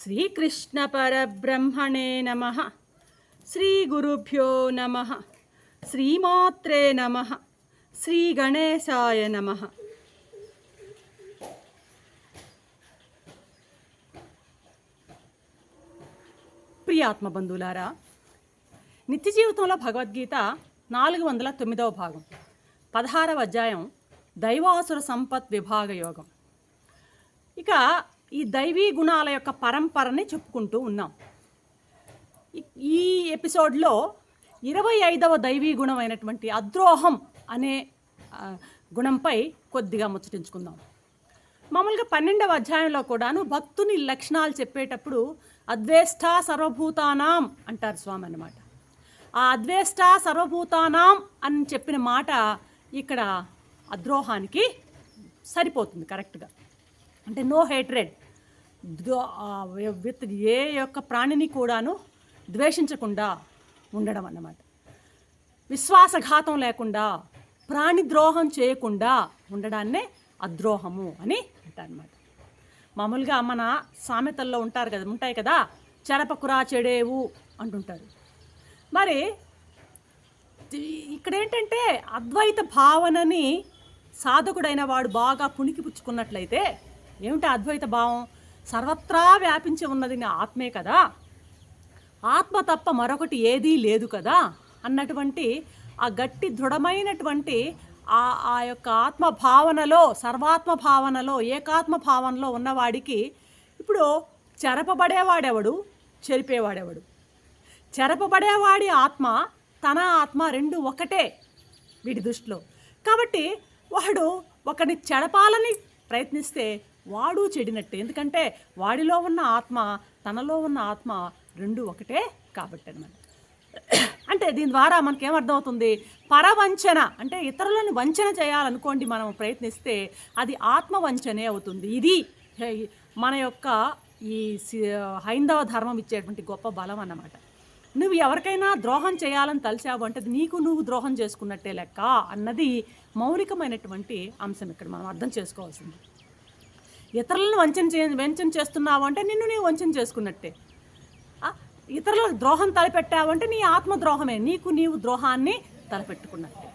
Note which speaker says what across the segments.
Speaker 1: శ్రీకృష్ణ పరబ్రహ్మణే నమః. శ్రీ గురుభ్యో నమః. శ్రీమాత్రే నమః. శ్రీ గణేశాయ నమః. ప్రియాత్మబంధువులారా, నిత్య జీవితంలో భగవద్గీత 409వ భాగం 16వ అధ్యాయం దైవాసుర సంపత్ విభాగ యోగం. ఇక ఈ దైవీ గుణాల యొక్క పరంపరని చెప్పుకుంటూ ఉన్నాం. ఈ ఎపిసోడ్లో 25వ దైవీ గుణం అయినటువంటి అద్రోహం అనే గుణంపై కొద్దిగా ముచ్చటించుకుందాం. మామూలుగా 12వ అధ్యాయంలో కూడాను భక్తుని లక్షణాలు చెప్పేటప్పుడు అద్వేష్ట సర్వభూతానాం అంటారు స్వామి అన్నమాట. ఆ అద్వేష్ట సర్వభూతానాం అని చెప్పిన మాట ఇక్కడ అద్రోహానికి సరిపోతుంది కరెక్ట్గా. అంటే నో హేట్రెడ్, విత్ ఏ యొక్క ప్రాణిని కూడాను ద్వేషించకుండా ఉండడం అన్నమాట. విశ్వాసఘాతం లేకుండా, ప్రాణిద్రోహం చేయకుండా ఉండడాన్నే అద్రోహము అని అంటారనమాట. మామూలుగా మన సామెతల్లో ఉంటాయి కదా, చెరపకురా చెడేవు అంటుంటారు. మరి ఇక్కడ ఏంటంటే అద్వైత భావనని సాధకుడైన వాడు బాగా పుణికిపుచ్చుకున్నట్లయితే, ఏమిటి అద్వైత భావం? సర్వత్రా వ్యాపించి ఉన్నది ఆత్మే కదా, ఆత్మ తప్ప మరొకటి ఏదీ లేదు కదా అన్నటువంటి ఆ గట్టి దృఢమైనటువంటి ఆ యొక్క ఆత్మ భావనలో, సర్వాత్మ భావనలో, ఏకాత్మ భావనలో ఉన్నవాడికి ఇప్పుడు చెరపబడేవాడెవడు, చెరిపేవాడెవడు? చెరపబడేవాడి ఆత్మ, తన ఆత్మ రెండు ఒకటే వీడి దృష్టిలో. కాబట్టి వాడు ఒకరిని చెరపాలని ప్రయత్నిస్తే వాడు చెడినట్టే. ఎందుకంటే వాడిలో ఉన్న ఆత్మ, తనలో ఉన్న ఆత్మ రెండు ఒకటే కాబట్టి అన్నమాట. అంటే దీని ద్వారా మనకేమర్థమవుతుంది? పరవంచన అంటే ఇతరులను వంచన చేయాలనుకోండి మనం ప్రయత్నిస్తే అది ఆత్మవంచనే అవుతుంది. ఇది మన యొక్క ఈ హైందవ ధర్మం ఇచ్చేటువంటి గొప్ప బలం అన్నమాట. నువ్వు ఎవరికైనా ద్రోహం చేయాలని తలిచావు అంటే నీకు నువ్వు ద్రోహం చేసుకున్నట్టే లెక్క అన్నది మౌలికమైనటువంటి అంశం ఇక్కడ మనం అర్థం చేసుకోవాల్సింది. ఇతరులను వంచన చేస్తున్నావు అంటే నిన్ను నీవు వంచన చేసుకున్నట్టే. ఇతరులకు ద్రోహం తలపెట్టావు అంటే నీ ఆత్మద్రోహమే, నీకు నీవు ద్రోహాన్ని తలపెట్టుకున్నట్టే.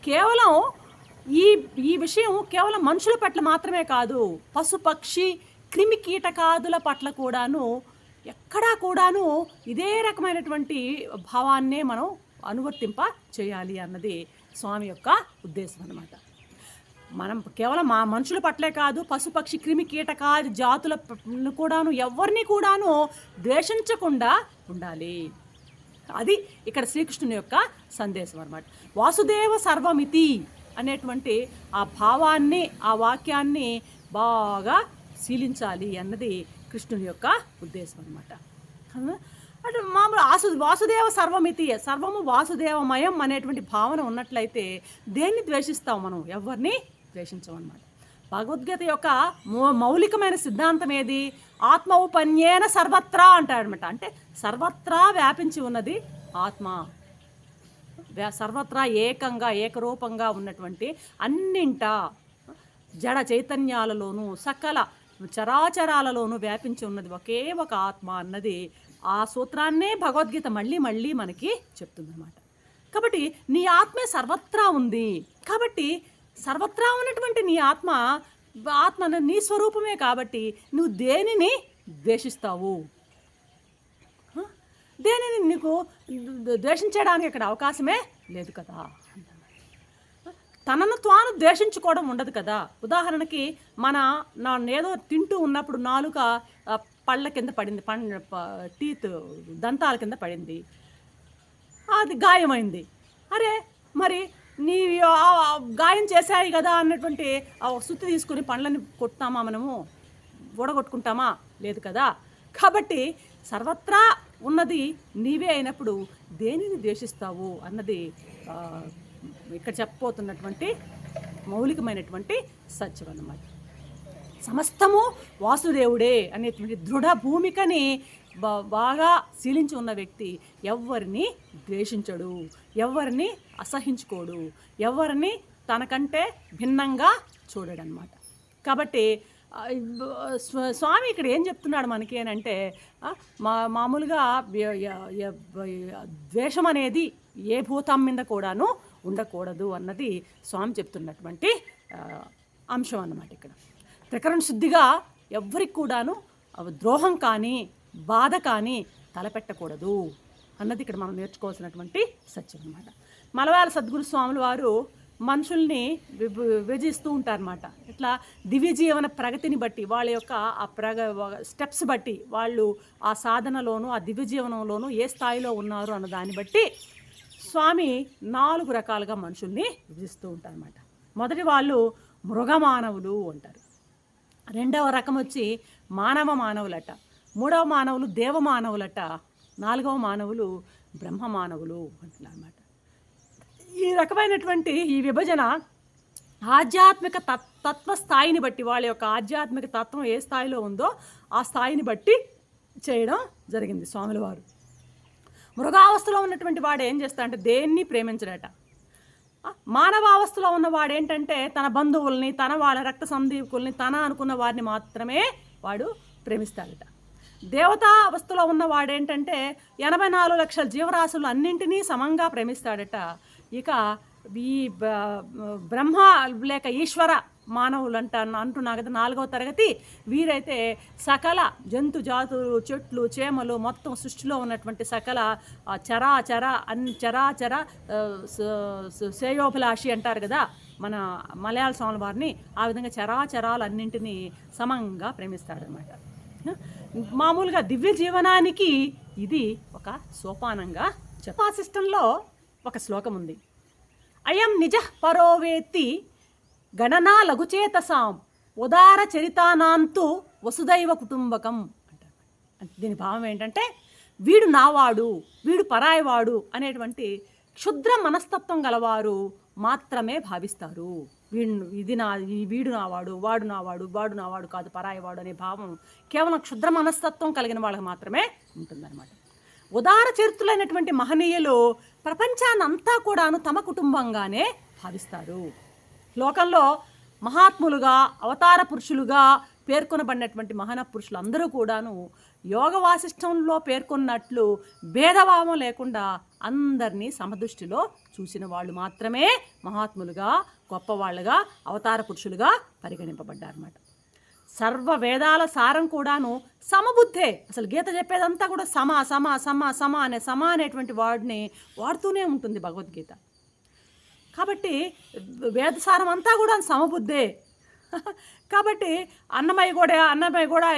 Speaker 1: కేవలం ఈ విషయం కేవలం మనుషుల పట్ల మాత్రమే కాదు, పశుపక్షి క్రిమి కీటకాదుల పట్ల కూడాను ఎక్కడా కూడాను ఇదే రకమైనటువంటి భావాన్నే మనం అనువర్తింప చేయాలి అన్నది స్వామి యొక్క ఉద్దేశం అన్నమాట. మనం కేవలం మా మనుషుల పట్లే కాదు, పశుపక్షి క్రిమి కీటకాది జాతులను కూడాను ఎవరిని కూడాను ద్వేషించకుండా ఉండాలి. అది ఇక్కడ శ్రీకృష్ణుని యొక్క సందేశం అన్నమాట. వాసుదేవ సర్వమితి అనేటువంటి ఆ భావాన్ని, ఆ వాక్యాన్ని బాగా శీలించాలి అన్నది కృష్ణుని యొక్క ఉద్దేశం అన్నమాట. అంటే మామూలు వాసుదేవ సర్వమితి, సర్వము వాసుదేవమయం అనేటువంటి భావన ఉన్నట్లయితే దేన్ని ద్వేషిస్తాం మనం? ఎవరిని ద్వేషించమన్నమాట. భగవద్గీత యొక్క మౌలికమైన సిద్ధాంతం ఏది? ఆత్మౌపన్యేన సర్వత్రా అంటాడనమాట. అంటే సర్వత్రా వ్యాపించి ఉన్నది ఆత్మ, సర్వత్రా ఏకంగా ఏకరూపంగా ఉన్నటువంటి అన్నింట జడ చైతన్యాలలోనూ సకల చరాచరాలలోనూ వ్యాపించి ఉన్నది ఒకే ఒక ఆత్మ అన్నది ఆ సూత్రాన్నే భగవద్గీత మళ్ళీ మళ్ళీ మనకి చెప్తుందన్నమాట. కాబట్టి నీ ఆత్మే సర్వత్రా ఉంది. కాబట్టి సర్వత్రా ఉన్నటువంటి నీ ఆత్మ నీ స్వరూపమే. కాబట్టి నువ్వు దేనిని ద్వేషిస్తావు? దేనిని నీకు ద్వేషించడానికి ఇక్కడ అవకాశమే లేదు కదా. తనను తాను ద్వేషించుకోవడం ఉండదు కదా. ఉదాహరణకి ఏదో తింటూ ఉన్నప్పుడు నాలుక పళ్ళ కింద పడింది, టీత్ దంతాల కింద పడింది, అది గాయమైంది. అరే మరి నీ గాయం చేశాయి కదా అన్నటువంటి సుత్తి తీసుకుని పండ్లని కొట్టుతామా, మనము ఊడగొట్టుకుంటామా? లేదు కదా. కాబట్టి సర్వత్రా ఉన్నది నీవే అయినప్పుడు దేనిని ద్వేషిస్తావు అన్నది ఇక్కడ చెప్పబోతున్నటువంటి మౌలికమైనటువంటి సత్యం అన్నమాట. సమస్తము వాసుదేవుడే అనేటువంటి దృఢ భూమికని బాగా శీలించి ఉన్న వ్యక్తి ఎవరిని ద్వేషించడు, ఎవరిని అసహించుకోడు, ఎవరిని తనకంటే భిన్నంగా చూడడనమాట. కాబట్టి స్వామి ఇక్కడ ఏం చెప్తున్నాడు మనకి అని అంటే, మామూలుగా ద్వేషం అనేది ఏ భూతం మీద కూడాను ఉండకూడదు అన్నది స్వామి చెప్తున్నటువంటి అంశం అన్నమాట. ఇక్కడ త్రికరణ శుద్ధిగా ఎవ్వరికి కూడాను ద్రోహం కానీ బాధ కానీ తలపెట్టకూడదు అన్నది ఇక్కడ మనం నేర్చుకోవాల్సినటువంటి సత్యం అన్నమాట. మలవాల సద్గురు స్వాముల వారు మనుషుల్ని విభజిస్తూ ఉంటారన్నమాట. ఇట్లా దివ్య జీవన ప్రగతిని బట్టి వాళ్ళ యొక్క ఆ స్టెప్స్ బట్టి వాళ్ళు ఆ సాధనలోను ఆ దివ్య జీవనంలోనూ ఏ స్థాయిలో ఉన్నారు అన్న దాన్ని బట్టి స్వామి 4 రకాలుగా మనుషుల్ని విభజిస్తూ ఉంటారన్నమాట. మొదటి వాళ్ళు మృగమానవులు అంటారు. రెండవ రకం వచ్చి మానవ మానవులట. మూడవ మానవులు దేవమానవులట. 4వ మానవులు బ్రహ్మ మానవులు అంటున్నారు అన్నమాట. ఈ రకమైనటువంటి ఈ విభజన ఆధ్యాత్మిక తత్వ స్థాయిని బట్టి, వాళ్ళ యొక్క ఆధ్యాత్మిక తత్వం ఏ స్థాయిలో ఉందో ఆ స్థాయిని బట్టి చేయడం జరిగింది స్వాముల వారు. మృగావస్థలో ఉన్నటువంటి వాడు ఏం చేస్తాడంటే దేన్ని ప్రేమించడట. మానవావస్థలో ఉన్నవాడు ఏంటంటే తన బంధువుల్ని, తన వాళ్ళ రక్త సందీకుల్ని, తన అనుకున్న వారిని మాత్రమే వాడు ప్రేమిస్తాడట. దేవతా అవస్థలో ఉన్నవాడు ఏంటంటే 84 లక్షల జీవరాశులు అన్నింటినీ సమంగా ప్రేమిస్తాడట. ఇక ఈ బ్రహ్మ లేక ఈశ్వర మానవులు అంటున్నా కదా 4వ తరగతి, వీరైతే సకల జంతు జాతులు, చెట్లు, చేమలు, మొత్తం సృష్టిలో ఉన్నటువంటి సకల చరాచర చరాచర శ్రేయోభిలాషి అంటారు కదా మన మలయాళ స్వాముల వారిని. ఆ విధంగా చరాచరాలన్నింటినీ సమంగా ప్రేమిస్తాడనమాట. మామూలుగా దివ్య జీవనానికి ఇది ఒక సోపానంగా సిస్టంలో ఒక శ్లోకం ఉంది. అయం నిజ పరోవేత్తి గణనా లఘుచేతసాం ఉదార చరితానాంతు వసుదైవ కుటుంబకం అంటారు. దీని భావం ఏంటంటే వీడు నావాడు, వీడు పరాయివాడు అనేటువంటి క్షుద్ర మనస్తత్వం గలవారు మాత్రమే భావిస్తారు. వీడు నావాడు, వాడు నావాడు, వాడు నావాడు కాదు, పరాయివాడు అనే భావం కేవలం క్షుద్ర మనస్తత్వం కలిగిన వాళ్ళకి మాత్రమే ఉంటుందన్నమాట. ఉదార చరిత్రులైనటువంటి మహనీయులు ప్రపంచాన్నంతా కూడాను తమ కుటుంబంగానే భావిస్తారు. లోకంలో మహాత్ములుగా అవతార పురుషులుగా పేర్కొనబడినటువంటి పురుషులు అందరూ కూడాను యోగ వాసిష్టంలో పేర్కొన్నట్లు భేదభావం లేకుండా అందరినీ సమదృష్టిలో చూసిన వాళ్ళు మాత్రమే మహాత్ములుగా, గొప్పవాళ్ళుగా, అవతార పురుషులుగా పరిగణింపబడ్డారన్నమాట. సర్వ వేదాల సారం కూడాను సమబుద్ధే. అసలు గీత చెప్పేదంతా కూడా సమ అనేటువంటి వాడిని వాడుతూనే ఉంటుంది భగవద్గీత. కాబట్టి వేదసారం అంతా కూడా సమబుద్ధే. కాబట్టి అన్నమయ్య కూడా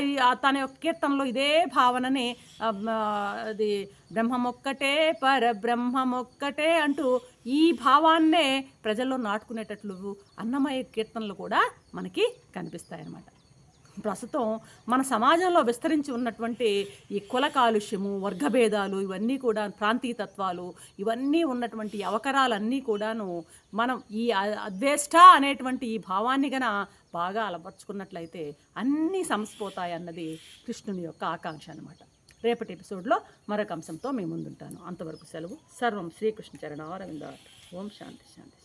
Speaker 1: తన యొక్క కీర్తనలో ఇదే భావనని అది బ్రహ్మమొక్కటే పరబ్రహ్మమొక్కటే అంటూ ఈ భావాన్నే ప్రజల్లో నాటుకునేటట్లు అన్నమయ్య కీర్తనలు కూడా మనకి కనిపిస్తాయన్నమాట. ప్రస్తుతం మన సమాజంలో విస్తరించి ఉన్నటువంటి ఈ కుల కాలుష్యము, వర్గభేదాలు, ఇవన్నీ కూడా ప్రాంతీయతత్వాలు, ఇవన్నీ ఉన్నటువంటి అవకరాలన్నీ కూడాను మనం ఈ అద్వేష్ట అనేటువంటి ఈ భావాన్ని గన బాగా అలపరుచుకున్నట్లయితే అన్నీ సమసిపోతాయి అన్నది కృష్ణుని యొక్క ఆకాంక్ష అన్నమాట. రేపటి ఎపిసోడ్లో మరొక అంశంతో మీ ముందుంటాను. అంతవరకు సెలవు. సర్వం శ్రీకృష్ణ చరణారవిందాత్. ఓం శాంతి శాంతి.